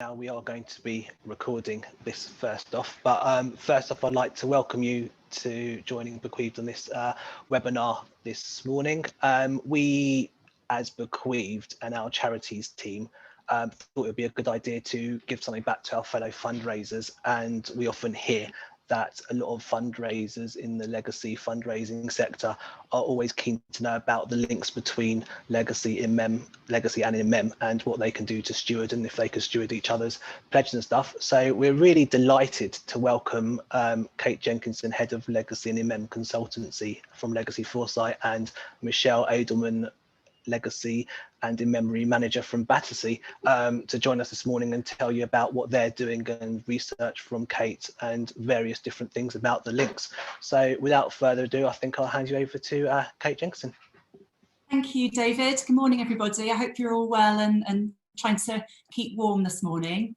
Now we are going to be recording this first off, but first off I'd like to welcome you to joining Bequeathed on this webinar this morning. We as Bequeathed and our charities team thought it would be a good idea to give something back to our fellow fundraisers, and we often hear that a lot of fundraisers in the legacy fundraising sector are always keen to know about the links between legacy and in mem, and what they can do to steward, and if they can steward each other's pledges and stuff. So we're really delighted to welcome Kate Jenkinson, head of legacy and in mem consultancy from Legacy Foresight, and Michelle Edelman, legacy and in memory manager from Battersea, to join us this morning and tell you about what they're doing and research from Kate and various different things about the links. So without further ado, I think I'll hand you over to Kate Jenkinson. Thank you, David. Good morning, everybody. I hope you're all well and trying to keep warm this morning.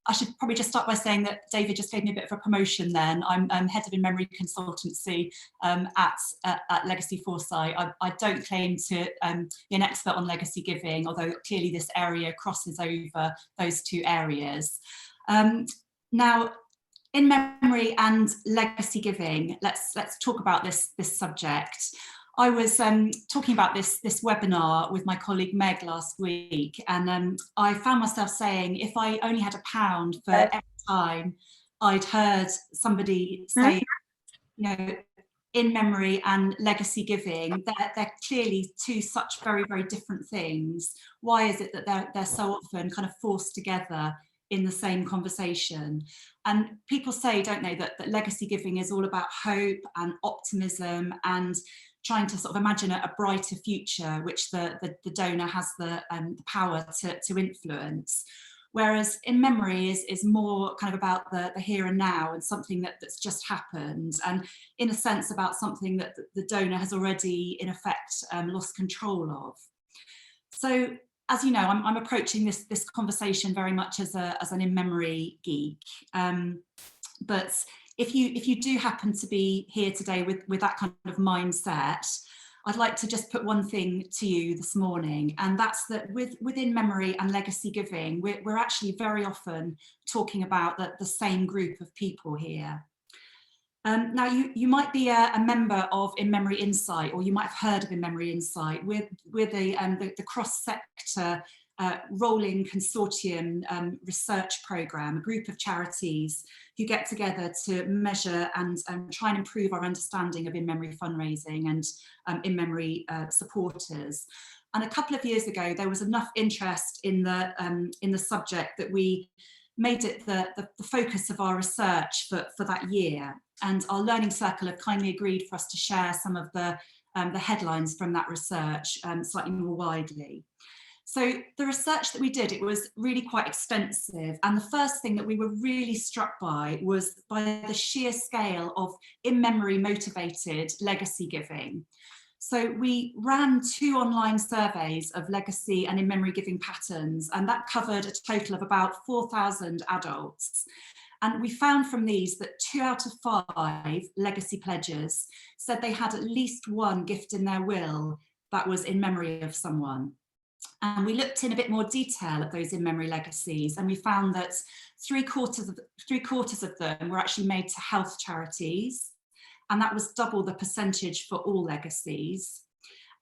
I should probably just start by saying that David just gave me a bit of a promotion then. I'm head of in-memory consultancy at Legacy Foresight. I don't claim to be an expert on legacy giving, although clearly this area crosses over those two areas. Now, in memory and legacy giving, let's talk about this subject. I was talking about this webinar with my colleague Meg last week, and I found myself saying, if I only had £1 for every time I'd heard somebody say, you know, in memory and legacy giving, they're clearly two such very, very different things. Why is it that they're so often kind of forced together in the same conversation? And people say, don't they, that legacy giving is all about hope and optimism and trying to sort of imagine a brighter future, which the donor has the power to influence. Whereas in memory is more kind of about the here and now and something that's just happened, and in a sense about something that the donor has already in effect lost control of. So as you know, I'm approaching this conversation very much as an in-memory geek, but if you do happen to be here today with that kind of mindset, I'd like to just put one thing to you this morning, and that's that within memory and legacy giving, we're actually very often talking about the same group of people here. Now, you might be a member of In Memory Insight, or you might have heard of In Memory Insight. We're the cross-sector rolling consortium research programme, a group of charities who get together to measure and try and improve our understanding of in-memory fundraising and in-memory supporters. And a couple of years ago, there was enough interest in the subject that we made it the focus of our research for that year. And our Learning Circle have kindly agreed for us to share some of the headlines from that research slightly more widely. So the research that we did, it was really quite extensive. And the first thing that we were really struck by was by the sheer scale of in-memory motivated legacy giving. So we ran 2 online surveys of legacy and in-memory giving patterns, and that covered a total of about 4,000 adults. And we found from these that 2 out of 5 legacy pledges said they had at least one gift in their will that was in memory of someone. And we looked in a bit more detail at those in-memory legacies, and we found that three quarters of them were actually made to health charities, and that was double the percentage for all legacies.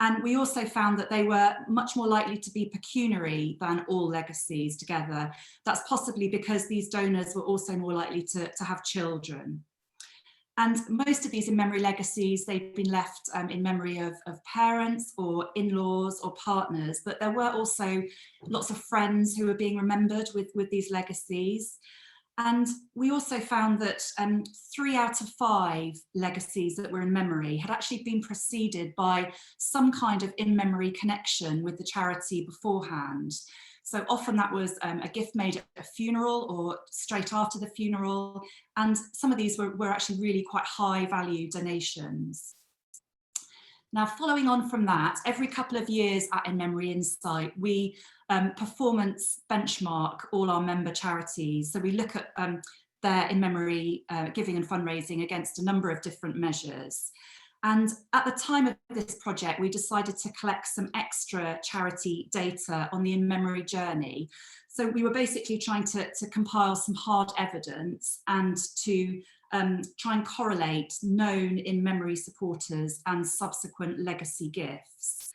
And we also found that they were much more likely to be pecuniary than all legacies together. That's possibly because these donors were also more likely to have children. And most of these in-memory legacies, they've been left in memory of parents or in-laws or partners, but there were also lots of friends who were being remembered with these legacies. And we also found that 3 out of 5 legacies that were in memory had actually been preceded by some kind of in-memory connection with the charity beforehand. So often that was a gift made at a funeral or straight after the funeral. And some of these were actually really quite high value donations. Now, following on from that, every couple of years at In Memory Insight, we performance benchmark all our member charities. So we look at their in-memory giving and fundraising against a number of different measures. And at the time of this project, we decided to collect some extra charity data on the in-memory journey. So we were basically trying to compile some hard evidence and to try and correlate known in-memory supporters and subsequent legacy gifts.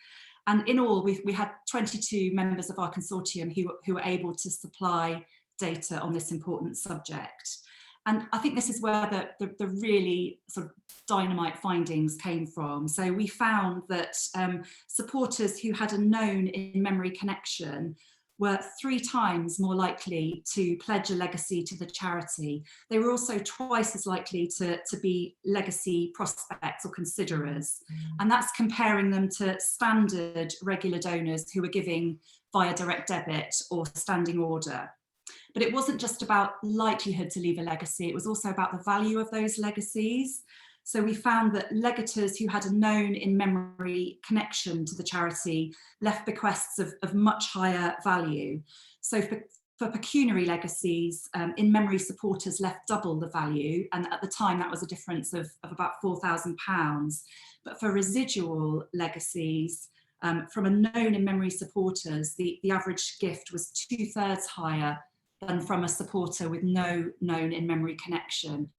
And in all, we had 22 members of our consortium who were able to supply data on this important subject. And I think this is where the really sort of dynamite findings came from. So we found that supporters who had a known in-memory connection were 3 times more likely to pledge a legacy to the charity. They were also twice as likely to be legacy prospects or considerers. And that's comparing them to standard regular donors who were giving via direct debit or standing order. But it wasn't just about likelihood to leave a legacy, it was also about the value of those legacies. So we found that legators who had a known in-memory connection to the charity left bequests of much higher value. So for pecuniary legacies, in-memory supporters left double the value, and at the time that was a difference of about £4,000. But for residual legacies, from a known in-memory supporters, the average gift was 2/3 higher than from a supporter with no known in-memory connection.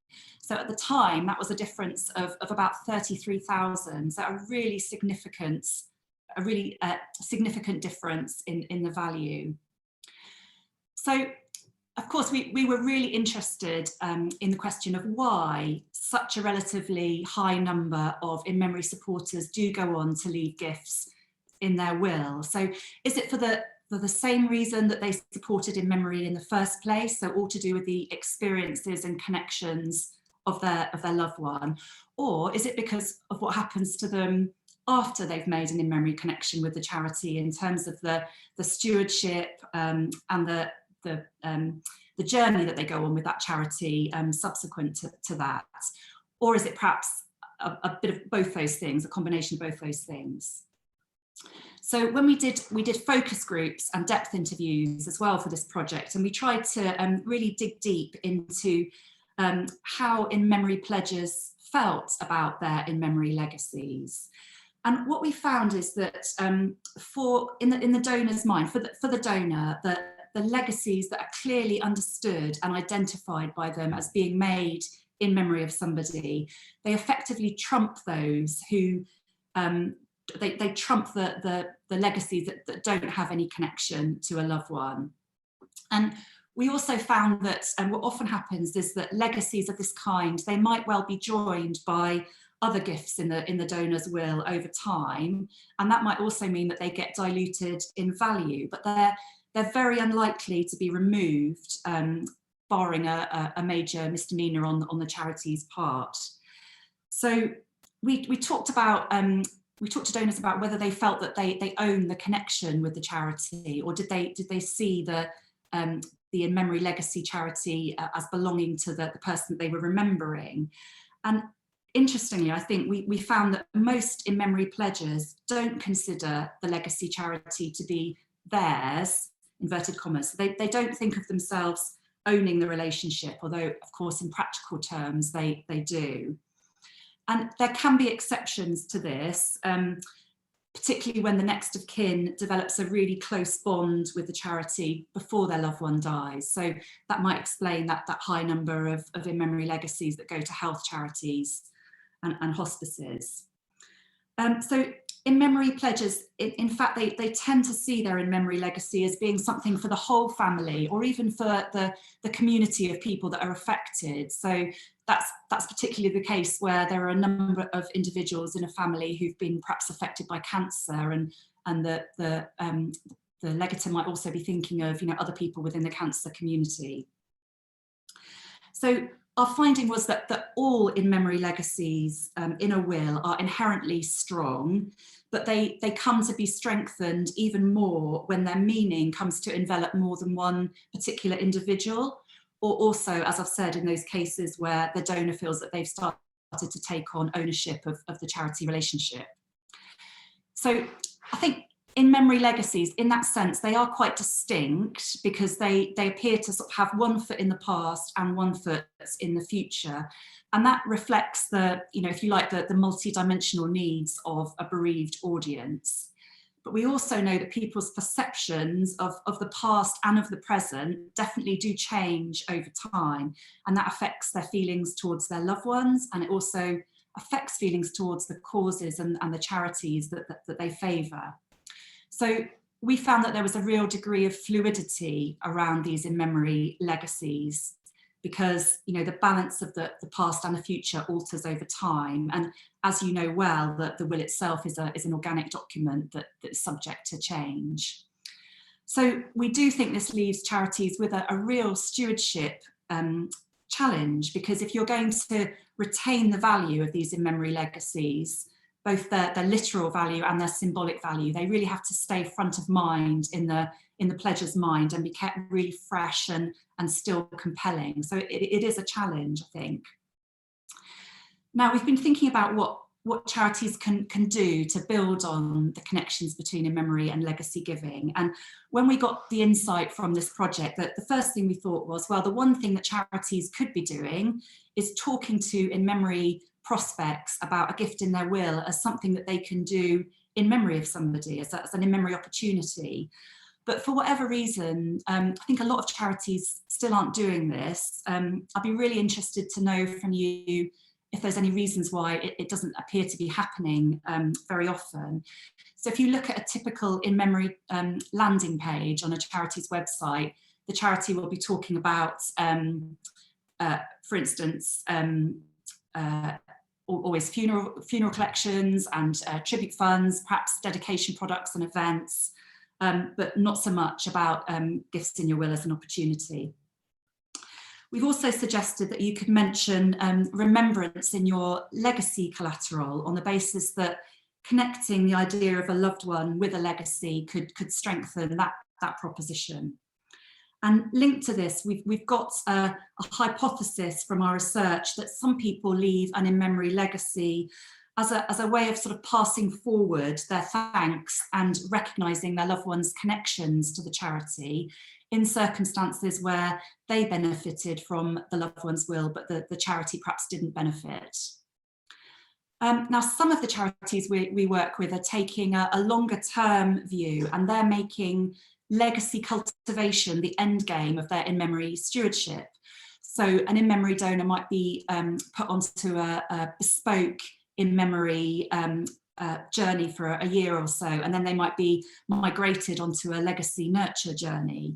So at the time, that was a difference of about 33,000. So a really significant difference in the value. So, of course, we were really interested in the question of why such a relatively high number of in-memory supporters do go on to leave gifts in their will. So is it for the same reason that they supported in memory in the first place, so all to do with the experiences and connections of their loved one, or is it because of what happens to them after they've made an in-memory connection with the charity in terms of the stewardship and the journey that they go on with that charity subsequent to that, or is it perhaps a bit of both those things, a combination of both those things? So when we did focus groups and depth interviews as well for this project, and we tried to really dig deep into how in-memory pledgers felt about their in-memory legacies. And what we found is that in the donor's mind, for the donor, the legacies that are clearly understood and identified by them as being made in memory of somebody, they effectively trump those who they trump the legacies that don't have any connection to a loved one. And we also found that what often happens is that legacies of this kind, they might well be joined by other gifts in the donor's will over time, and that might also mean that they get diluted in value, but they're very unlikely to be removed, barring a major misdemeanor on the charity's part. So we talked about we talked to donors about whether they felt that they own the connection with the charity, or did they see the in-memory legacy charity as belonging to the person that they were remembering. And interestingly, I think we found that most in-memory pledgers don't consider the legacy charity to be theirs, inverted commas. They don't think of themselves owning the relationship, although of course in practical terms they do. And there can be exceptions to this, particularly when the next of kin develops a really close bond with the charity before their loved one dies. So that might explain that high number of in-memory legacies that go to health charities and hospices. So in-memory pledgers, in fact, they tend to see their in-memory legacy as being something for the whole family, or even for the community of people that are affected. So that's particularly the case where there are a number of individuals in a family who've been perhaps affected by cancer, and the legator might also be thinking of other people within the cancer community. So our finding was that all in-memory legacies in a will are inherently strong, but they come to be strengthened even more when their meaning comes to envelop more than one particular individual, or also, as I've said, in those cases where the donor feels that they've started to take on ownership of the charity relationship. So I think in-memory legacies, in that sense, they are quite distinct because they appear to sort of have one foot in the past and one foot in the future. And that reflects the, if you like, the multi-dimensional needs of a bereaved audience. But we also know that people's perceptions of the past and of the present definitely do change over time. And that affects their feelings towards their loved ones. And it also affects feelings towards the causes and the charities that they favour. So we found that there was a real degree of fluidity around these in-memory legacies because, the balance of the past and the future alters over time. And as you know well, the will itself is an organic document that's subject to change. So we do think this leaves charities with a real stewardship challenge, because if you're going to retain the value of these in-memory legacies, both their literal value and their symbolic value, they really have to stay front of mind in the pledger's mind and be kept really fresh and still compelling. So it is a challenge, I think. Now, we've been thinking about what charities can do to build on the connections between in-memory and legacy giving. And when we got the insight from this project, that the first thing we thought was, well, the one thing that charities could be doing is talking to in-memory prospects about a gift in their will as something that they can do in memory of somebody, as an in-memory opportunity. But for whatever reason, I think a lot of charities still aren't doing this. I'd be really interested to know from you if there's any reasons why it doesn't appear to be happening very often. So if you look at a typical in-memory landing page on a charity's website, the charity will be talking about, for instance, always funeral collections and tribute funds, perhaps dedication products and events, but not so much about gifts in your will as an opportunity. We've also suggested that you could mention remembrance in your legacy collateral on the basis that connecting the idea of a loved one with a legacy could strengthen that proposition. And linked to this, we've got a hypothesis from our research that some people leave an in-memory legacy as a way of sort of passing forward their thanks and recognising their loved one's connections to the charity in circumstances where they benefited from the loved one's will, but the charity perhaps didn't benefit. Now, some of the charities we work with are taking a longer term view, and they're making legacy cultivation the end game of their in-memory stewardship. So an in-memory donor might be put onto a bespoke in-memory journey for a year or so, and then they might be migrated onto a legacy nurture journey.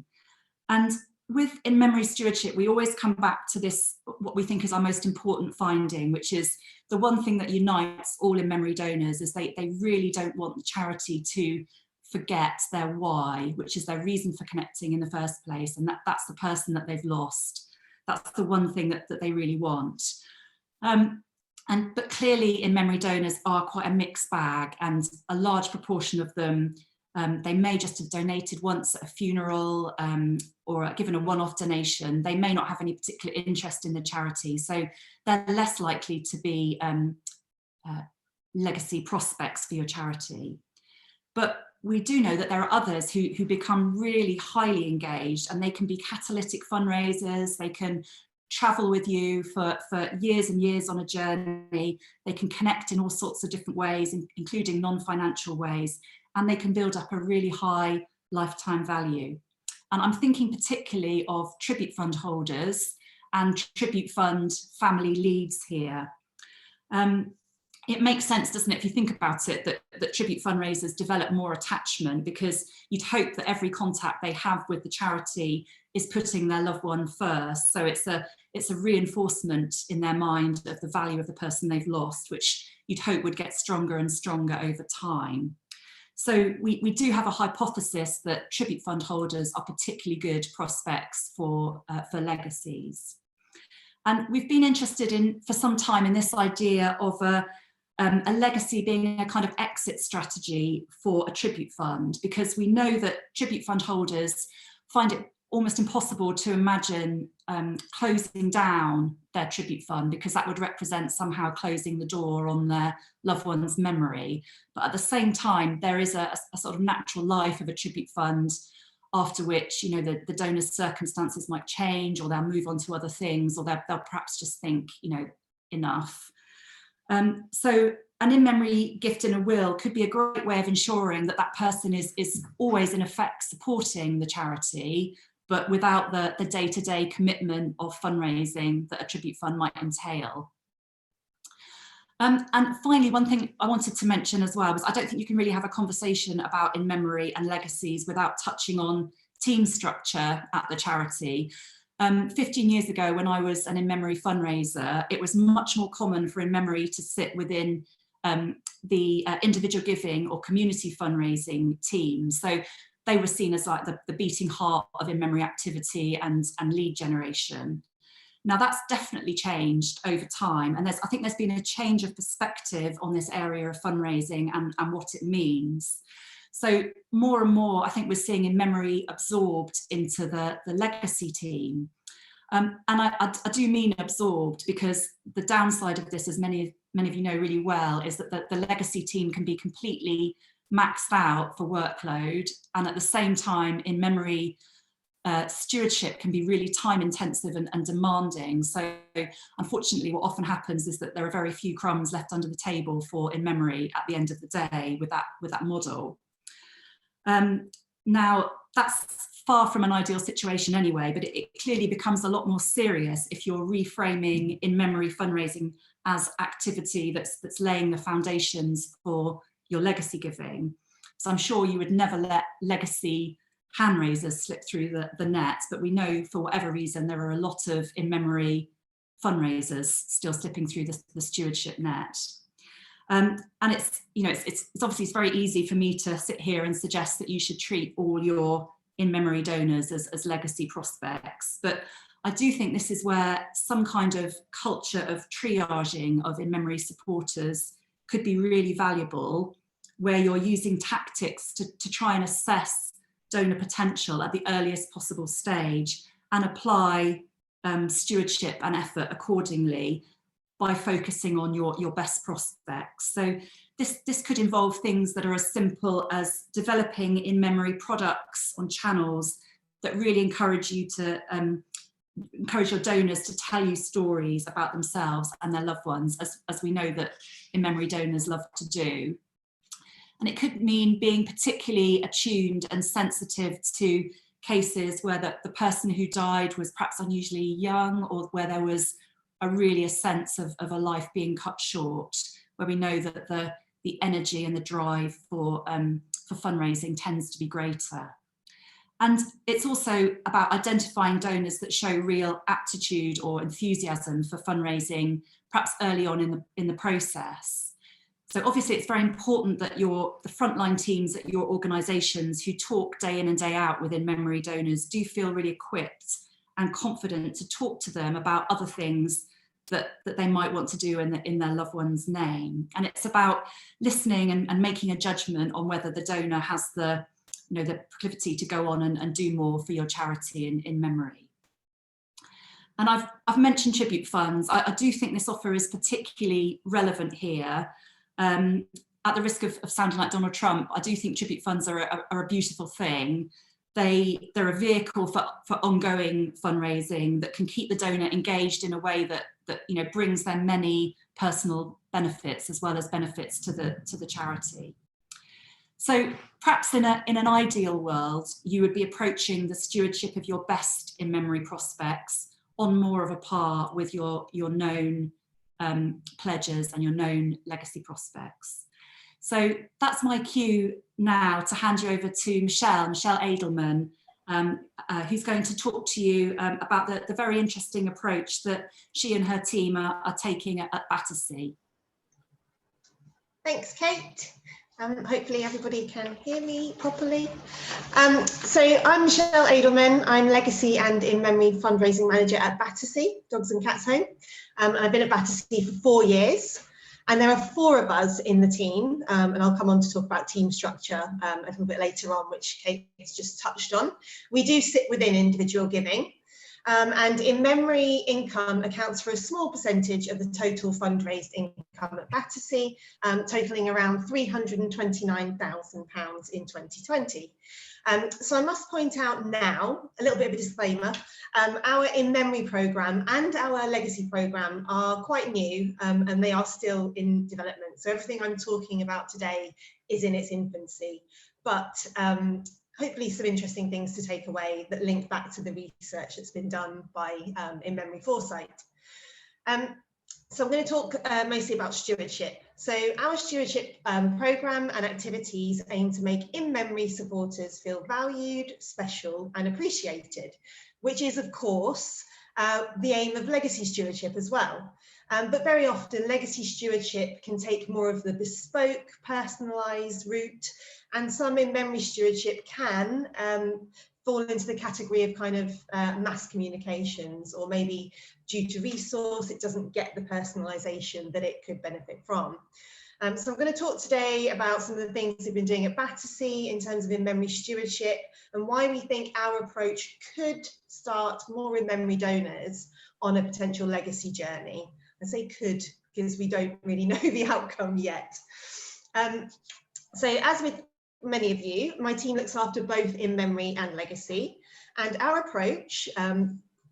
And with in-memory stewardship, we always come back to this, what we think is our most important finding, which is the one thing that unites all in-memory donors is they really don't want the charity to forget their why, which is their reason for connecting in the first place, and that's the person that they've lost. That's the one thing that they really want. But clearly in-memory donors are quite a mixed bag, and a large proportion of them, they may just have donated once at a funeral or given a one-off donation. They may not have any particular interest in the charity, so they're less likely to be legacy prospects for your charity. But we do know that there are others who become really highly engaged, and they can be catalytic fundraisers. They can travel with you for years and years on a journey. They can connect in all sorts of different ways, including non-financial ways, and they can build up a really high lifetime value. And I'm thinking particularly of tribute fund holders and tribute fund family leads here. It makes sense, doesn't it, if you think about it, that tribute fundraisers develop more attachment, because you'd hope that every contact they have with the charity is putting their loved one first. So it's a reinforcement in their mind of the value of the person they've lost, which you'd hope would get stronger and stronger over time. So we do have a hypothesis that tribute fund holders are particularly good prospects for legacies. And we've been interested for some time in this idea of a legacy being a kind of exit strategy for a tribute fund, because we know that tribute fund holders find it almost impossible to imagine closing down their tribute fund, because that would represent somehow closing the door on their loved one's memory. But at the same time, there is a sort of natural life of a tribute fund, after which, you know, the donor's circumstances might change, or they'll move on to other things, or they'll perhaps just think, you know, enough. So an in-memory gift in a will could be a great way of ensuring that that person is always in effect supporting the charity, but without the day-to-day commitment of fundraising that a tribute fund might entail. And finally, one thing I wanted to mention as well was, I don't think you can really have a conversation about in memory and legacies without touching on team structure at the charity. 15 years ago, when I was an in-memory fundraiser, it was much more common for in-memory to sit within the individual giving or community fundraising team. So they were seen as like the beating heart of in-memory activity and lead generation. Now that's definitely changed over time, and I think there's been a change of perspective on this area of fundraising and what it means. So more and more, I think we're seeing in-memory absorbed into the legacy team. And I do mean absorbed, because the downside of this, as many of you know really well, is that the legacy team can be completely maxed out for workload, and at the same time, in-memory stewardship can be really time intensive and demanding. So unfortunately, what often happens is that there are very few crumbs left under the table for in-memory at the end of the day with that model. Now that's far from an ideal situation anyway, but it clearly becomes a lot more serious if you're reframing in-memory fundraising as activity that's laying the foundations for your legacy giving. So I'm sure you would never let legacy hand raisers slip through the net, but we know for whatever reason there are a lot of in-memory fundraisers still slipping through the stewardship net. And it's, you know, it's obviously it's very easy for me to sit here and suggest that you should treat all your in-memory donors as legacy prospects, but I do think this is where some kind of culture of triaging of in-memory supporters could be really valuable, where you're using tactics to try and assess donor potential at the earliest possible stage and apply stewardship and effort accordingly by focusing on your best prospects. So this could involve things that are as simple as developing in-memory products on channels that really encourage you to encourage your donors to tell you stories about themselves and their loved ones, as we know that in-memory donors love to do. And it could mean being particularly attuned and sensitive to cases where the person who died was perhaps unusually young, or where there was a sense of a life being cut short, where we know that the energy and the drive for fundraising tends to be greater. And it's also about identifying donors that show real aptitude or enthusiasm for fundraising, perhaps early on in the process. So obviously it's very important that the frontline teams at your organisations who talk day in and day out with in-memory donors do feel really equipped and confident to talk to them about other things that they might want to do in their loved one's name. And it's about listening and making a judgment on whether the donor has the proclivity to go on and do more for your charity in memory. And I've mentioned tribute funds. I do think this offer is particularly relevant here. At the risk of sounding like Donald Trump, I do think tribute funds are a beautiful thing. They're a vehicle for ongoing fundraising that can keep the donor engaged in a way that brings them many personal benefits as well as benefits to the charity. So perhaps in an ideal world, you would be approaching the stewardship of your best in memory prospects on more of a par with your known pledges and your known legacy prospects. So that's my cue now to hand you over to Michelle Edelman, who's going to talk to you about the very interesting approach that she and her team are taking at Battersea. Thanks, Kate. Hopefully everybody can hear me properly. So I'm Michelle Edelman. I'm Legacy and In Memory Fundraising Manager at Battersea, Dogs and Cats Home. And I've been at Battersea for 4 years. And there are 4 of us in the team, and I'll come on to talk about team structure a little bit later on, which Kate has just touched on. We do sit within individual giving, and in memory, income accounts for a small percentage of the total fundraised income at Battersea, totalling around £329,000 in 2020. So I must point out now, a little bit of a disclaimer, our In Memory programme and our Legacy programme are quite new, and they are still in development. So everything I'm talking about today is in its infancy, but hopefully some interesting things to take away that link back to the research that's been done by In Memory Foresight. So I'm going to talk mostly about stewardship. So our stewardship programme and activities aim to make In Memory supporters feel valued, special and appreciated, which is of course the aim of legacy stewardship as well. But very often legacy stewardship can take more of the bespoke, personalised route, and some In Memory stewardship can fall into the category of kind of mass communications, or maybe due to resource, it doesn't get the personalisation that it could benefit from. So I'm going to talk today about some of the things we've been doing at Battersea in terms of In Memory stewardship, and why we think our approach could start more In Memory donors on a potential legacy journey. I say could because we don't really know the outcome yet. So as with many of you, my team looks after both In Memory and Legacy, and our approach,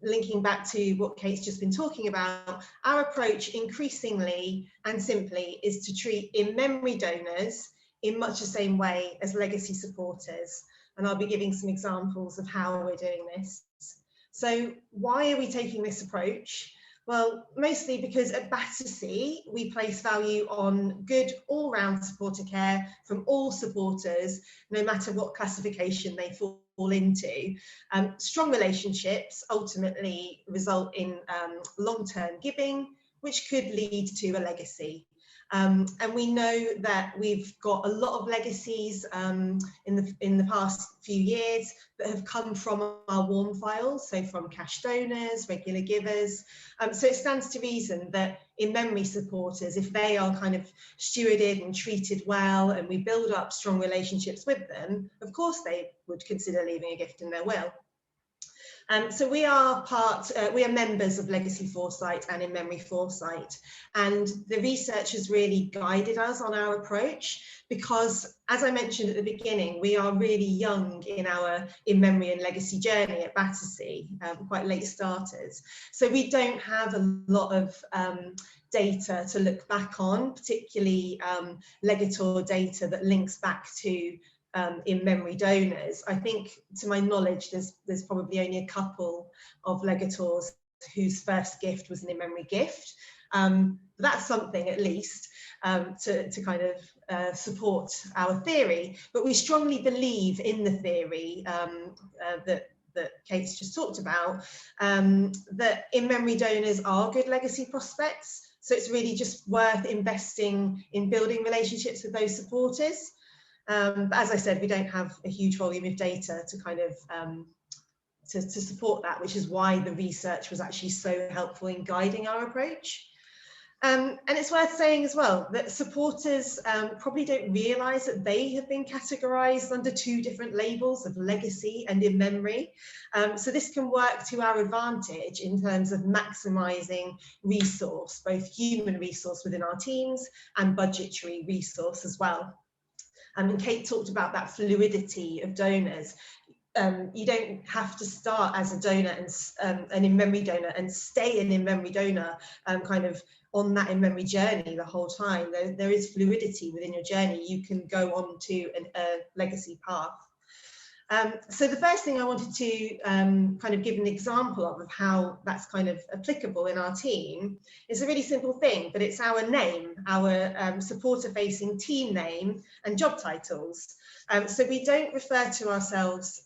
linking back to what Kate's just been talking about, our approach increasingly and simply is to treat In Memory donors in much the same way as legacy supporters, and I'll be giving some examples of how we're doing this. So why are we taking this approach? Well, mostly because at Battersea, we place value on good all-round supporter care from all supporters, no matter what classification they fall into. Strong relationships ultimately result in long-term giving, which could lead to a legacy. And we know that we've got a lot of legacies in the past few years that have come from our warm files, so from cash donors, regular givers. So it stands to reason that In Memory supporters, if they are kind of stewarded and treated well, and we build up strong relationships with them, of course they would consider leaving a gift in their will. So we are members of Legacy Foresight and In Memory Foresight, and the research has really guided us on our approach because, as I mentioned at the beginning, we are really young in our In Memory and Legacy journey at Battersea, quite late starters. So we don't have a lot of data to look back on, particularly legator data that links back to In Memory donors. I think, to my knowledge, there's probably only a couple of legators whose first gift was an In Memory gift. That's something, at least, to kind of support our theory. But we strongly believe in the theory that Kate's just talked about, that In Memory donors are good legacy prospects. So it's really just worth investing in building relationships with those supporters. But as I said, we don't have a huge volume of data to kind of to support that, which is why the research was actually so helpful in guiding our approach. And it's worth saying as well that supporters probably don't realise that they have been categorised under 2 different labels of legacy and In Memory. So this can work to our advantage in terms of maximising resource, both human resource within our teams and budgetary resource as well. And Kate talked about that fluidity of donors. You don't have to start as a donor and an In Memory donor and stay an In Memory donor kind of on that In Memory journey the whole time. There is fluidity within your journey. You can go on to a legacy path. So the first thing I wanted to kind of give an example of how that's kind of applicable in our team is a really simple thing, but it's our name, our supporter-facing team name and job titles. So we don't refer to ourselves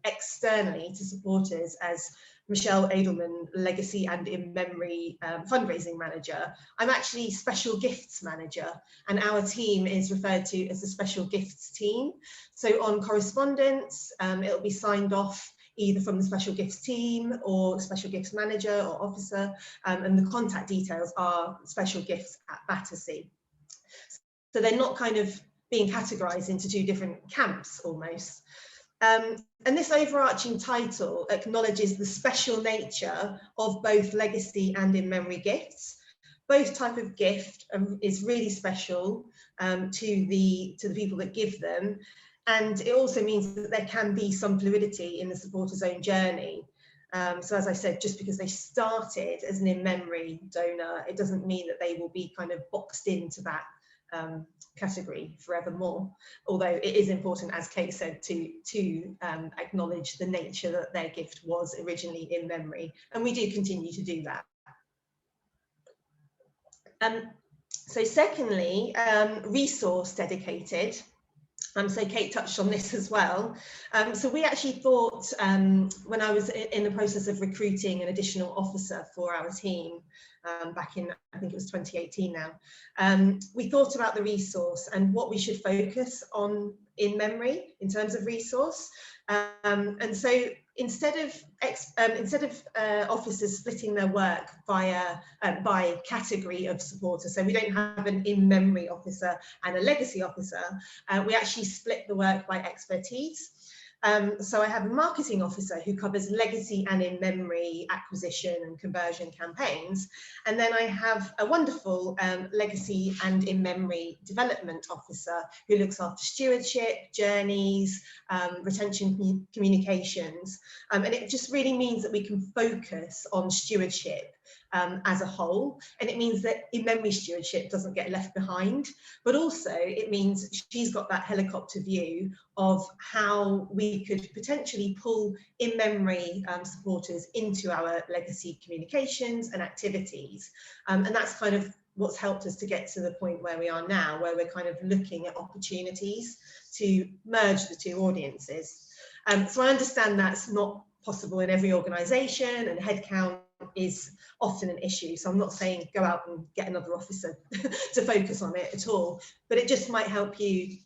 externally to supporters as Michelle Edelman, Legacy and In Memory fundraising manager. I'm actually Special Gifts Manager, and our team is referred to as the Special Gifts team. So on correspondence, it'll be signed off either from the special gifts team or special gifts manager or officer, and the contact details are special gifts at Battersea. So they're not kind of being categorised into two different camps almost. And this overarching title acknowledges the special nature of both legacy and in-memory gifts. Both type of gift is really special to the people that give them, and it also means that there can be some fluidity in the supporter's own journey. So as I said, just because they started as an in-memory donor, it doesn't mean that they will be kind of boxed into that category forevermore, although it is important, as Kate said, to acknowledge the nature that their gift was originally in memory, and we do continue to do that. So secondly, resource dedicated. So Kate touched on this as well. So we actually thought, when I was in the process of recruiting an additional officer for our team, back in, I think it was 2018 now, we thought about the resource and what we should focus on in memory in terms of resource. And so instead of officers splitting their work by category of supporter, so we don't have an in-memory officer and a legacy officer, we actually split the work by expertise. So I have a marketing officer who covers legacy and in-memory acquisition and conversion campaigns. And then I have a wonderful legacy and in-memory development officer who looks after stewardship, journeys, retention communications. And it just really means that we can focus on stewardship as a whole, and it means that in-memory stewardship doesn't get left behind, but also it means she's got that helicopter view of how we could potentially pull in-memory supporters into our legacy communications and activities, and that's kind of what's helped us to get to the point where we are now, where we're kind of looking at opportunities to merge the two audiences. So I understand that's not possible in every organisation, and headcount is often an issue, so I'm not saying go out and get another officer to focus on it at all, but it just might help you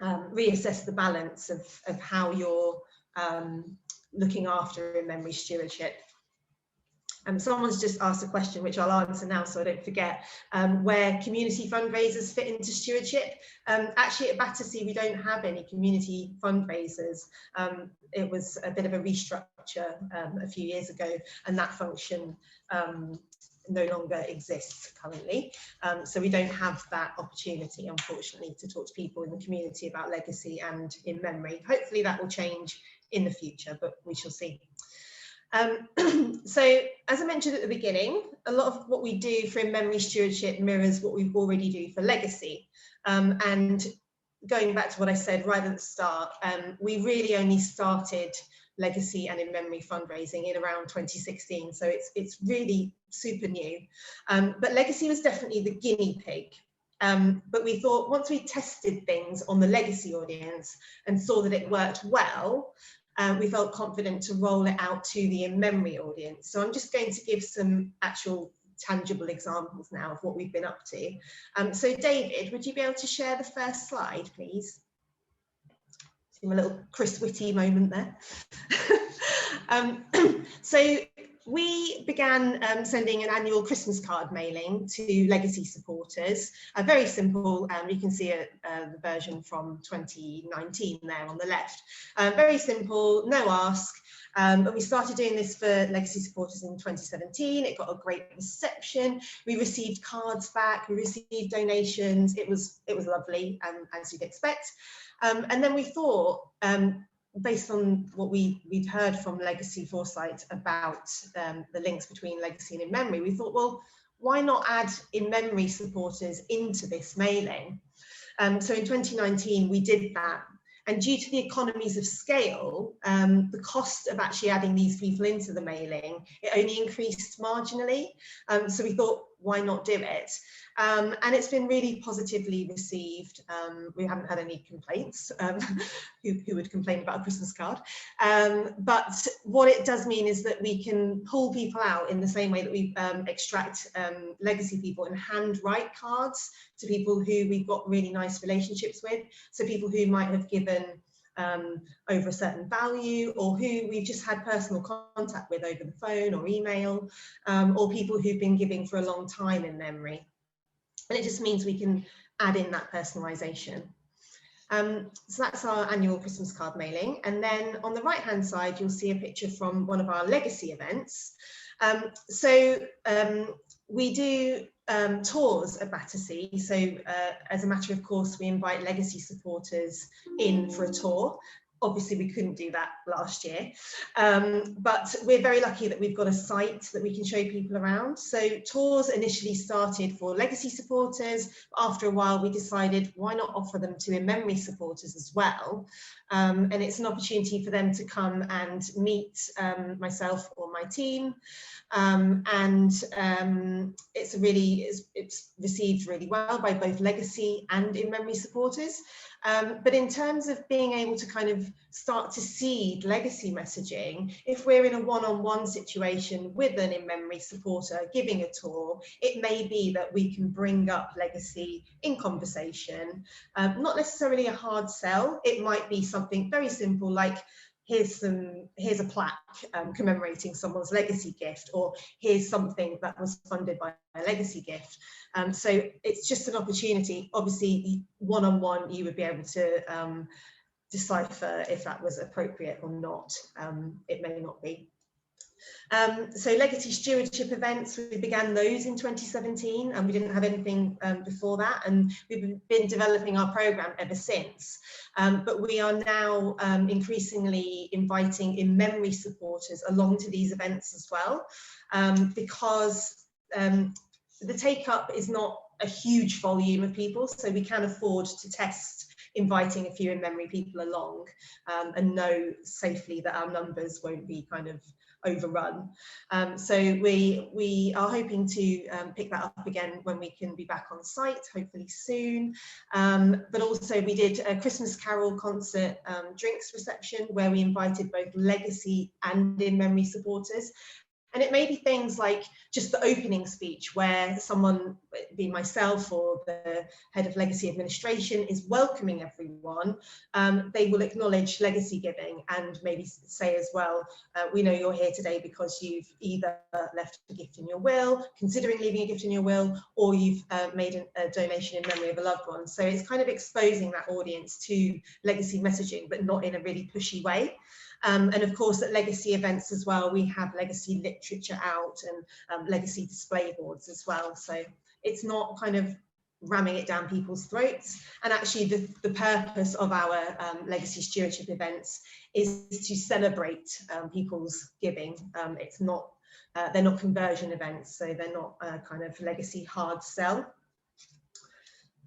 reassess the balance of how you're looking after in-memory stewardship. Someone's just asked a question which I'll answer now so I don't forget, where community fundraisers fit into stewardship. Actually at Battersea we don't have any community fundraisers. It was a bit of a restructure a few years ago, and that function no longer exists currently. So we don't have that opportunity, unfortunately, to talk to people in the community about legacy and in memory. Hopefully that will change in the future, but we shall see. So as I mentioned at the beginning, a lot of what we do for in-memory stewardship mirrors what we already do for legacy. And going back to what I said right at the start, we really only started legacy and in-memory fundraising in around 2016, so it's really super new. But legacy was definitely the guinea pig. But we thought once we tested things on the legacy audience and saw that it worked well, we felt confident to roll it out to the in-memory audience. So I'm just going to give some actual tangible examples now of what we've been up to. So David, would you be able to share the first slide, please? A little Chris Whitty moment there. So we began sending an annual Christmas card mailing to legacy supporters. Very simple, you can see the version from 2019 there on the left. Very simple, no ask. But we started doing this for legacy supporters in 2017. It got a great reception. We received cards back, we received donations. It was lovely, as you'd expect. And then we thought, based on what we'd heard from Legacy Foresight about the links between legacy and in memory, we thought, well, why not add in memory supporters into this mailing? So in 2019, we did that. And due to the economies of scale, the cost of actually adding these people into the mailing, it only increased marginally. So we thought, why not do it? And it's been really positively received. We haven't had any complaints. Who would complain about a Christmas card? But what it does mean is that we can pull people out in the same way that we extract legacy people and handwrite cards to people who we've got really nice relationships with. So people who might have given over a certain value, or who we've just had personal contact with over the phone or email, or people who've been giving for a long time in memory. And it just means we can add in that personalisation. So that's our annual Christmas card mailing. And then on the right hand side, you'll see a picture from one of our legacy events. We do tours at Battersea. So as a matter of course, we invite legacy supporters in for a tour. Obviously, we couldn't do that last year, but we're very lucky that we've got a site that we can show people around. So tours initially started for legacy supporters. After a while, we decided why not offer them to in-memory supporters as well. And it's an opportunity for them to come and meet myself or my team. It's received really well by both legacy and in-memory supporters. But in terms of being able to kind of start to seed legacy messaging, if we're in a one-on-one situation with an in-memory supporter giving a tour, it may be that we can bring up legacy in conversation. Not necessarily a hard sell. It might be something very simple like, here's a plaque commemorating someone's legacy gift, or here's something that was funded by a legacy gift. So it's just an opportunity. Obviously, one-on-one, you would be able to decipher if that was appropriate or not. It may not be. So legacy stewardship events, we began those in 2017, and we didn't have anything before that, and we've been developing our programme ever since. But we are now increasingly inviting in-memory supporters along to these events as well, because the take-up is not a huge volume of people, so we can afford to test inviting a few in-memory people along and know safely that our numbers won't be kind of overrun. So we are hoping to pick that up again when we can be back on site, hopefully soon. But also we did a Christmas Carol concert drinks reception where we invited both legacy and in-memory supporters. And it may be things like just the opening speech where someone, be myself or the head of legacy administration, is welcoming everyone. They will acknowledge legacy giving and maybe say as well, we know you're here today because you've either left a gift in your will, considering leaving a gift in your will, or you've made a donation in memory of a loved one. So it's kind of exposing that audience to legacy messaging, but not in a really pushy way. And of course, at legacy events as well, we have legacy literature out and legacy display boards as well. So it's not kind of ramming it down people's throats. And actually, the purpose of our legacy stewardship events is to celebrate people's giving. It's not, they're not conversion events, so they're not a kind of legacy hard sell.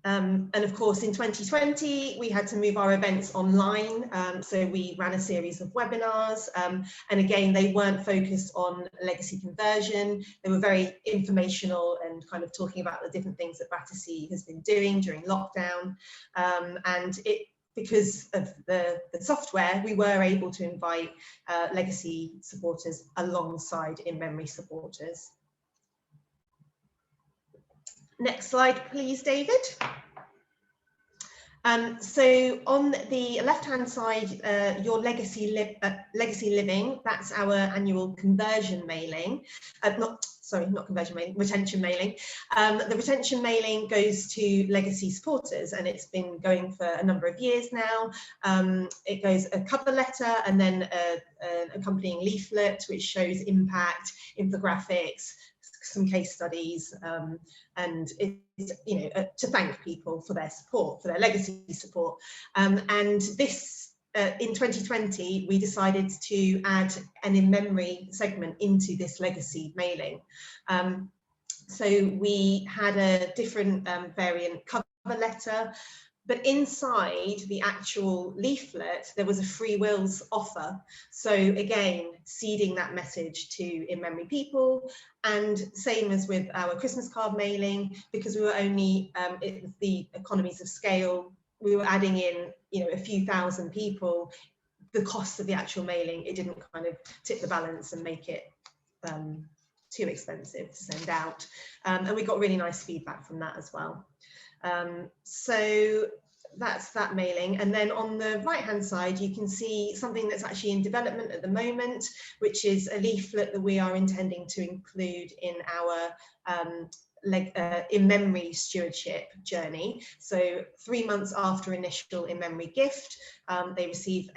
And of course, in 2020, we had to move our events online. So we ran a series of webinars. And again, they weren't focused on legacy conversion. They were very informational and kind of talking about the different things that Battersea has been doing during lockdown. And because of the software, we were able to invite legacy supporters alongside in-memory supporters. Next slide, please, David. So on the left-hand side, your legacy living, that's our annual conversion mailing. Not conversion mailing, retention mailing. The retention mailing goes to legacy supporters, and it's been going for a number of years now. It goes a cover letter and then an accompanying leaflet, which shows impact, infographics, some case studies, and it's, you know, to thank people for their support, for their legacy support. And this, in 2020, we decided to add an in-memory segment into this legacy mailing. So we had a different variant cover letter, but inside the actual leaflet, there was a free wills offer. So again, seeding that message to in-memory people, and same as with our Christmas card mailing, because we were only, the economies of scale, we were adding in, you know, a few thousand people, the cost of the actual mailing, it didn't kind of tip the balance and make it too expensive to send out. And we got really nice feedback from that as well. So that's that mailing. And then on the right hand side you can see something that's actually in development at the moment, which is a leaflet that we are intending to include in our in memory stewardship journey. So 3 months after initial in memory gift, they receive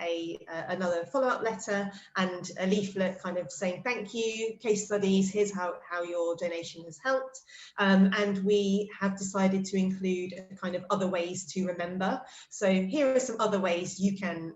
another follow-up letter and a leaflet kind of saying thank you, case studies, here's how your donation has helped. And we have decided to include a kind of other ways to remember. So here are some other ways you can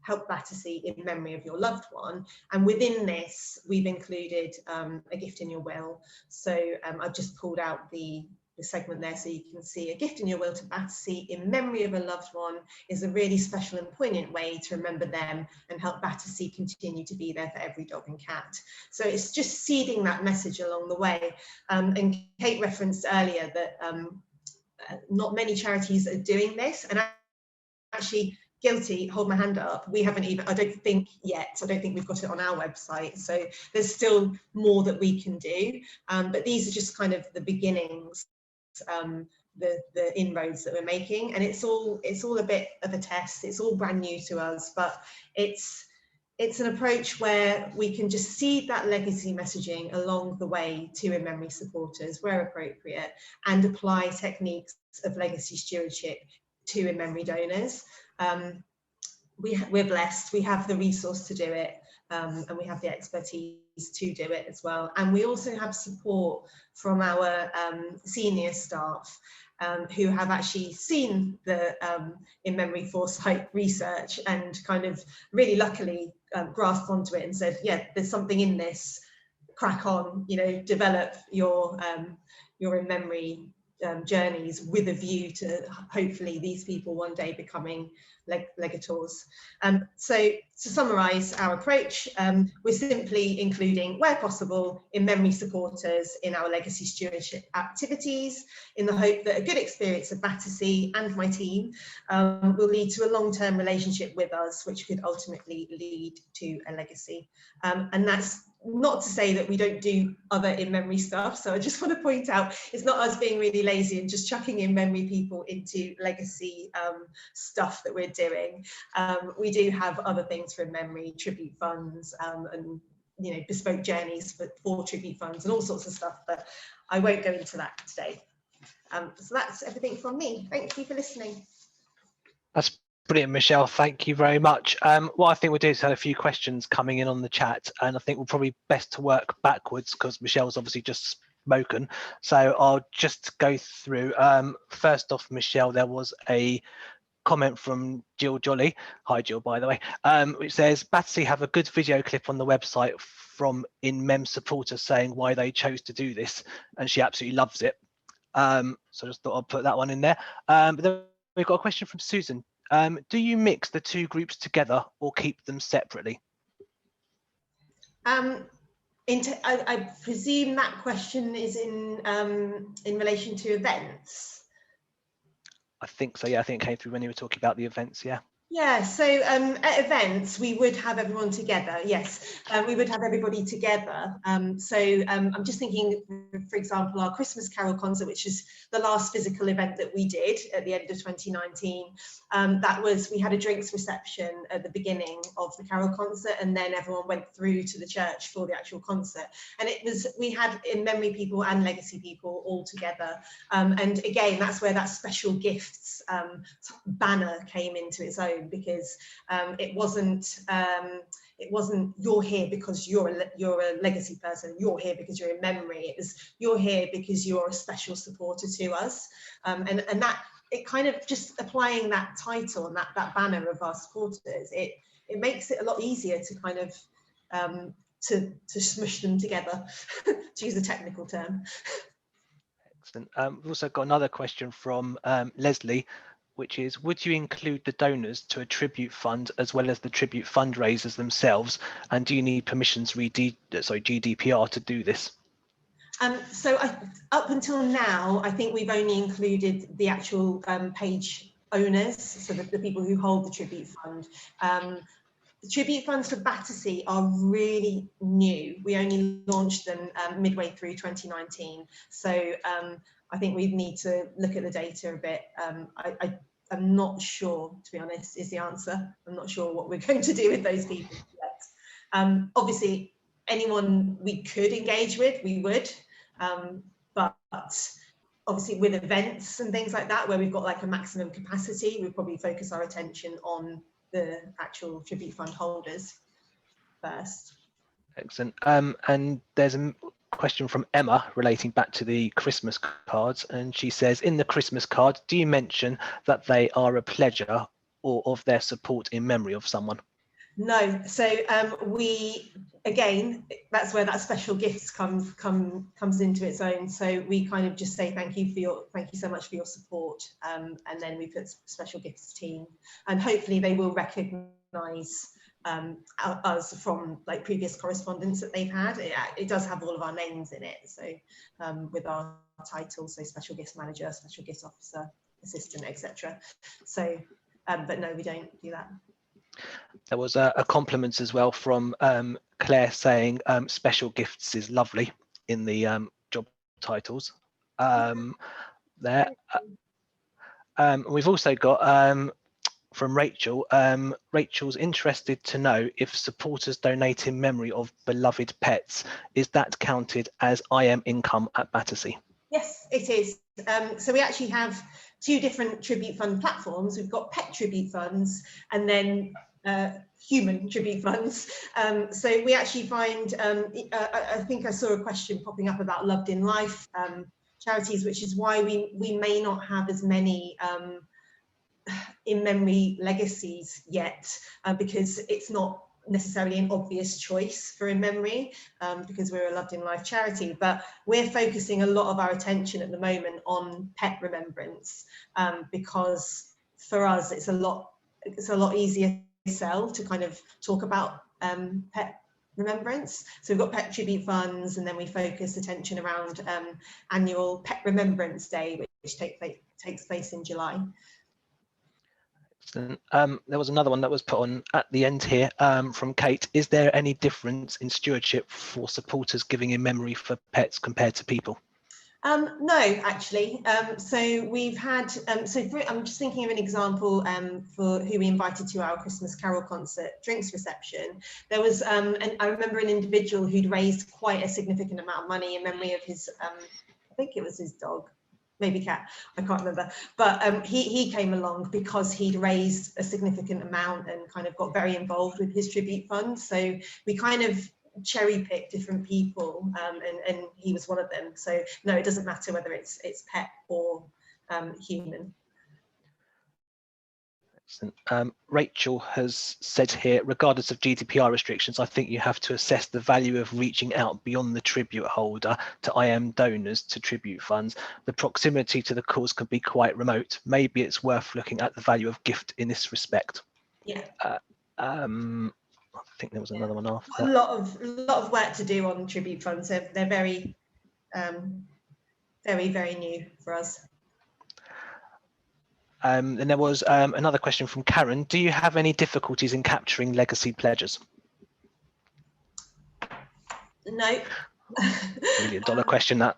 help Battersea in memory of your loved one. And within this, we've included a gift in your will. So I've just pulled out the segment there so you can see a gift in your will to Battersea in memory of a loved one is a really special and poignant way to remember them and help Battersea continue to be there for every dog and cat. So it's just seeding that message along the way. And Kate referenced earlier that not many charities are doing this, and actually guilty, hold my hand up, we haven't even, I don't think we've got it on our website, so there's still more that we can do, but these are just kind of the beginnings, the inroads that we're making, and it's all a bit of a test, it's all brand new to us, but it's an approach where we can just seed that legacy messaging along the way to in memory supporters where appropriate, and apply techniques of legacy stewardship to in memory donors. We're blessed, we have the resource to do it, and we have the expertise to do it as well. And we also have support from our senior staff who have actually seen the in memory foresight research and kind of really luckily grasped onto it and said, yeah, there's something in this, crack on, you know, develop your in memory journeys with a view to hopefully these people one day becoming legators. So to summarise our approach, we're simply including, where possible, in memory supporters in our legacy stewardship activities, in the hope that a good experience of Battersea and my team will lead to a long-term relationship with us, which could ultimately lead to a legacy. And that's not to say that we don't do other in memory stuff. So I just want to point out, it's not us being really lazy and just chucking in memory people into legacy stuff that we're doing. We do have other things for in memory, tribute funds, and you know, bespoke journeys for tribute funds and all sorts of stuff, but I won't go into that today. So that's everything from me. Thank you for listening. That's brilliant, Michelle. Thank you very much. What I think we'll do is have a few questions coming in on the chat, and I think we'll probably best to work backwards because Michelle's obviously just spoken. So I'll just go through. First off, Michelle, there was a comment from Jill Jolly. Hi, Jill, by the way, which says, Battersea have a good video clip on the website from in mem supporters saying why they chose to do this, and she absolutely loves it. So I just thought I'd put that one in there. But then we've got a question from Susan. Do you mix the two groups together or keep them separately? I presume that question is in relation to events. I think so, yeah. I think it came through when you were talking about the events, yeah. Yeah, so at events we would have everyone together, yes, we would have everybody together. I'm just thinking, for example, our Christmas Carol concert, which is the last physical event that we did at the end of 2019. We had a drinks reception at the beginning of the Carol concert, and then everyone went through to the church for the actual concert. And we had in memory people and legacy people all together. And again, that's where that special gifts banner came into its own, because it wasn't you're here because you're a legacy person, you're here because you're in memory. It was you're here because you're a special supporter to us, and that it kind of just applying that title and that banner of our supporters, it makes it a lot easier to kind of to smush them together, to use a technical term. Excellent. We've also got another question from Leslie, which is, would you include the donors to a tribute fund as well as the tribute fundraisers themselves? And do you need permissions GDPR to do this? So up until now, I think we've only included the actual page owners, so the people who hold the tribute fund. The tribute funds for Battersea are really new. We only launched them midway through 2019. So I think we need to look at the data a bit. I'm not sure, to be honest, is the answer. I'm not sure what we're going to do with those people yet. Obviously, anyone we could engage with, we would, but obviously with events and things like that, where we've got like a maximum capacity, we probably focus our attention on the actual tribute fund holders first. Excellent. And there's a question from Emma relating back to the Christmas cards, and she says, in the Christmas card, do you mention that they are a pledger or of their support in memory of someone? No, so we, again, that's where that special gifts comes into its own. So we kind of just say thank you so much for your support, and then we put special gifts team, and hopefully they will recognise us from like previous correspondence that they've had. It does have all of our names in it, so with our titles, so special gifts manager, special gifts officer, assistant, etc. So, but no, we don't do that. There was a compliment as well from Claire saying special gifts is lovely in the job titles there. We've also got from Rachel. Rachel's interested to know if supporters donate in memory of beloved pets, is that counted as IM income at Battersea? Yes, it is. So we actually have two different tribute fund platforms. We've got pet tribute funds and then human tribute funds. So we actually find, I think I saw a question popping up about loved in life charities, which is why we may not have as many in memory legacies yet, because it's not necessarily an obvious choice for in memory, because we're a loved in life charity, but we're focusing a lot of our attention at the moment on pet remembrance, because for us it's a lot easier to sell to kind of talk about pet remembrance. So we've got pet tribute funds, and then we focus attention around annual Pet Remembrance Day, which takes place in July. There was another one that was put on at the end here from Kate. Is there any difference in stewardship for supporters giving in memory for pets compared to people? No, actually. So we've had, I'm just thinking of an example for who we invited to our Christmas Carol concert drinks reception. There was, and I remember an individual who'd raised quite a significant amount of money in memory of his, I think it was his dog, maybe cat, I can't remember, but he came along because he'd raised a significant amount and kind of got very involved with his tribute fund. So we kind of cherry pick different people, and he was one of them. So no, it doesn't matter whether it's pet or human. Rachel has said here, regardless of GDPR restrictions, I think you have to assess the value of reaching out beyond the tribute holder to IM donors to tribute funds. The proximity to the cause can be quite remote. Maybe it's worth looking at the value of gift in this respect. Yeah. I think there was another one after. A lot of work to do on tribute funds. They're very, very new for us. And there was another question from Karen. Do you have any difficulties in capturing legacy pledges? No. $1 million question, that.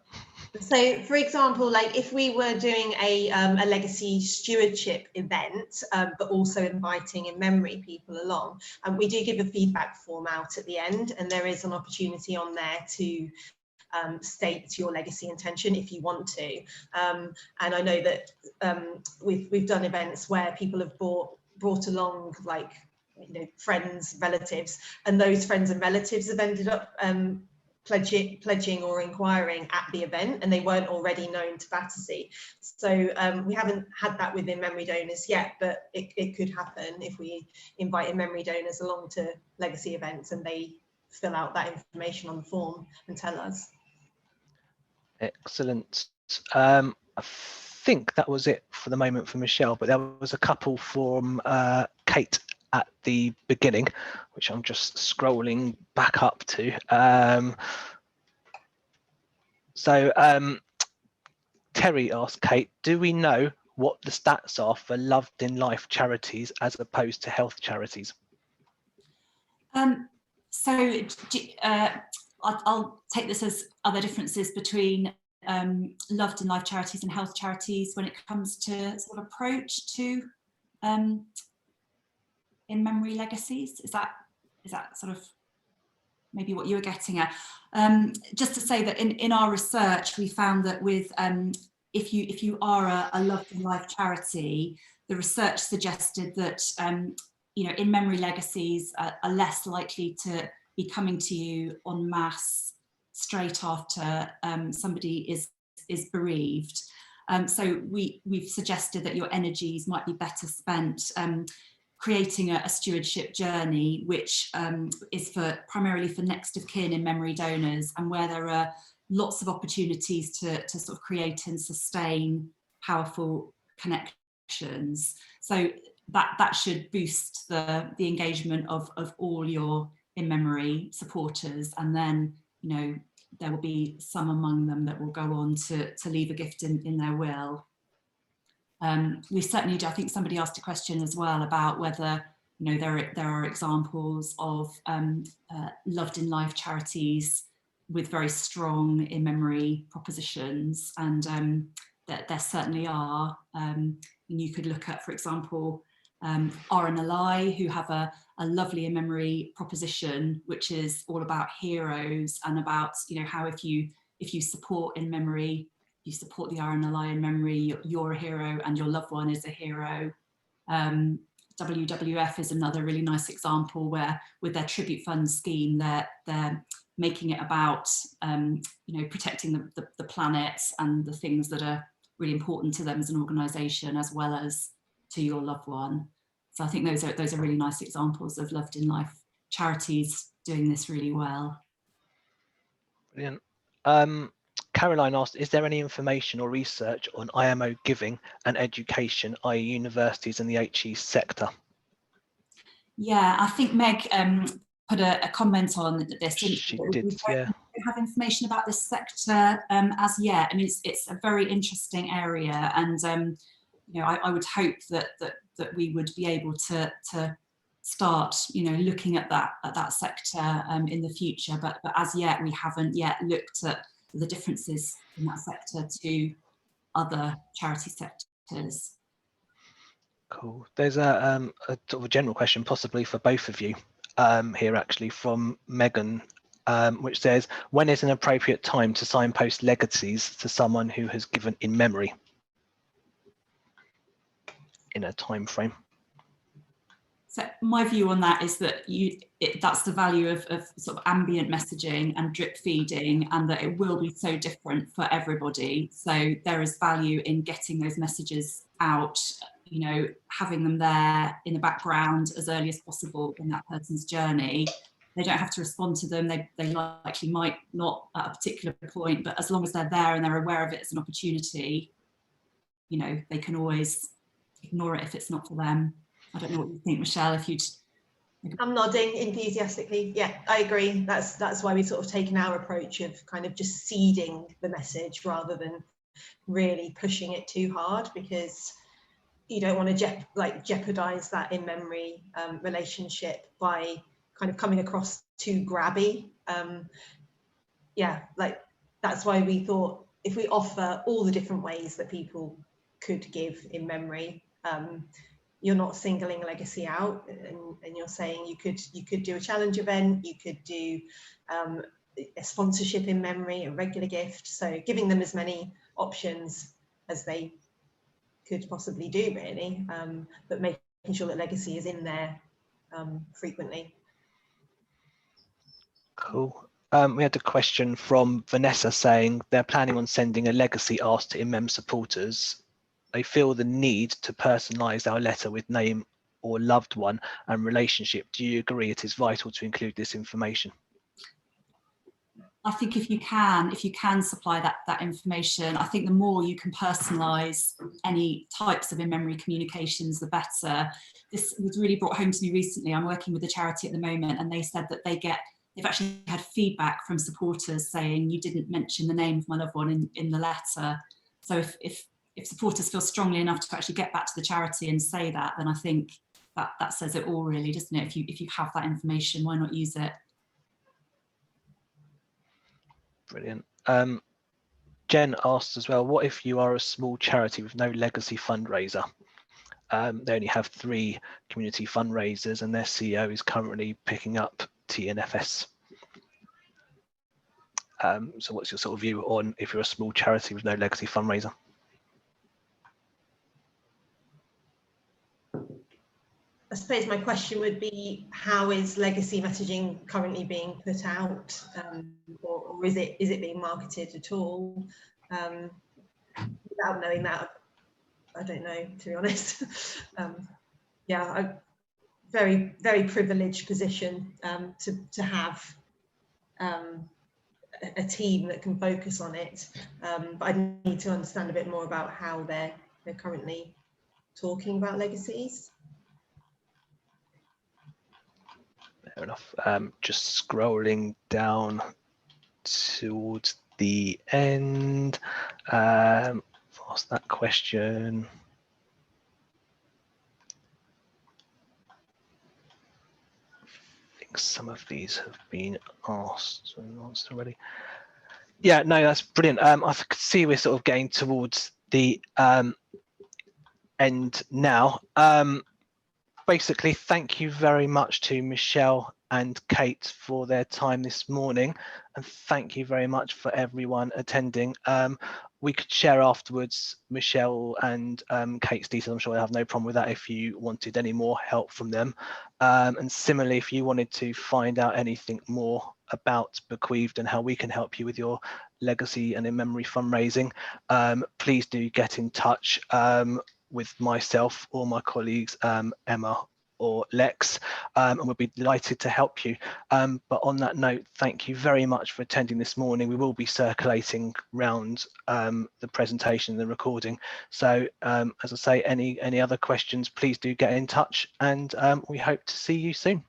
So, for example, like if we were doing a legacy stewardship event, but also inviting in memory people along, we do give a feedback form out at the end, and there is an opportunity on there to state your legacy intention if you want to. And I know that we've done events where people have brought along, like, you know, friends, relatives, and those friends and relatives have ended up pledging or inquiring at the event, and they weren't already known to Battersea. So we haven't had that with in memory donors yet, but it could happen if we invite in memory donors along to legacy events and they fill out that information on the form and tell us. Excellent. I think that was it for the moment for Michelle, but there was a couple from Kate at the beginning, which I'm just scrolling back up to. Terry asked Kate, do we know what the stats are for loved in life charities as opposed to health charities? So I'll take this as other differences between Loved in Life charities and health charities when it comes to sort of approach to in memory legacies? Is that sort of maybe what you were getting at? Just to say that in our research, we found that with if you are a Loved in Life charity, the research suggested that you know, in memory legacies are less likely to be coming to you en masse straight after somebody is bereaved. So we've suggested that your energies might be better spent creating a stewardship journey, which is primarily for next of kin in memory donors, and where there are lots of opportunities to sort of create and sustain powerful connections. So that should boost the engagement of all your in memory supporters, and then, you know, there will be some among them that will go on to leave a gift in their will. We certainly do. I think somebody asked a question as well about whether, you know, there are examples of Loved in Life charities with very strong in memory propositions, and there certainly are. And you could look at, for example, RNLI, who have a lovely in memory proposition, which is all about heroes and about, you know, how if you support in memory, you support the RNLI in memory, you're a hero and your loved one is a hero. WWF is another really nice example where, with their tribute fund scheme, they're making it about you know, protecting the planet and the things that are really important to them as an organisation, as well as to your loved one. So I think those are really nice examples of Loved in Life charities doing this really well. Brilliant. Caroline asked, is there any information or research on IMO giving and education, i.e. universities and the HE sector? Yeah, I think Meg put a comment on this. She did, yeah. We don't have information about this sector as yet. I mean, it's a very interesting area, and you know, I would hope that we would be able to start, you know, looking at that sector in the future. But as yet, we haven't yet looked at the differences in that sector to other charity sectors. Cool. There's a sort of a general question, possibly for both of you, here actually from Megan, which says, when is an appropriate time to signpost legacies to someone who has given in memory in a time frame? So my view on that is that that's the value of sort of ambient messaging and drip feeding, and that it will be so different for everybody. So there is value in getting those messages out, you know, having them there in the background as early as possible in that person's journey. They don't have to respond to them. They likely might not at a particular point, but as long as they're there and they're aware of it as an opportunity, you know, they can always ignore it if it's not for them. I don't know what you think, Michelle, if you'd... I'm nodding enthusiastically. Yeah, I agree. That's why we've sort of taken our approach of kind of just seeding the message rather than really pushing it too hard, because you don't want to jeopardize that in memory relationship by kind of coming across too grabby. Yeah, like that's why we thought if we offer all the different ways that people could give in memory, you're not singling legacy out, and you're saying you could do a challenge event, you could do a sponsorship in memory, a regular gift. So giving them as many options as they could possibly do, really, but making sure that legacy is in there frequently. Cool. We had a question from Vanessa saying they're planning on sending a legacy ask to IMEM supporters. They feel the need to personalise our letter with name or loved one and relationship. Do you agree it is vital to include this information? I think if you can supply that information, I think the more you can personalise any types of in-memory communications, the better. This was really brought home to me recently. I'm working with a charity at the moment, and they said that they've actually had feedback from supporters saying, you didn't mention the name of my loved one in the letter. So if supporters feel strongly enough to actually get back to the charity and say that, then I think that says it all, really, doesn't it? If you have that information, why not use it? Brilliant. Jen asked as well, what if you are a small charity with no legacy fundraiser? They only have 3 community fundraisers and their CEO is currently picking up TNFS. So what's your sort of view on if you're a small charity with no legacy fundraiser? I suppose my question would be, how is legacy messaging currently being put out, or is it being marketed at all? Without knowing that, I don't know, to be honest. Yeah, a very, very privileged position to have a team that can focus on it. But I need to understand a bit more about how they're currently talking about legacies. Fair enough. Just scrolling down towards the end. Ask that question. I think some of these have been asked and answered already. Yeah, no, that's brilliant. I could see we're sort of getting towards the end now. Basically, thank you very much to Michelle and Kate for their time this morning, and thank you very much for everyone attending. We could share afterwards Michelle and Kate's details. I'm sure I have no problem with that if you wanted any more help from them. And similarly, if you wanted to find out anything more about Bequeathed and how we can help you with your legacy and in memory fundraising, please do get in touch with myself or my colleagues, Emma or Lex, and we'll be delighted to help you. But on that note, thank you very much for attending this morning. We will be circulating around the presentation, the recording. So as I say, any other questions, please do get in touch, and we hope to see you soon.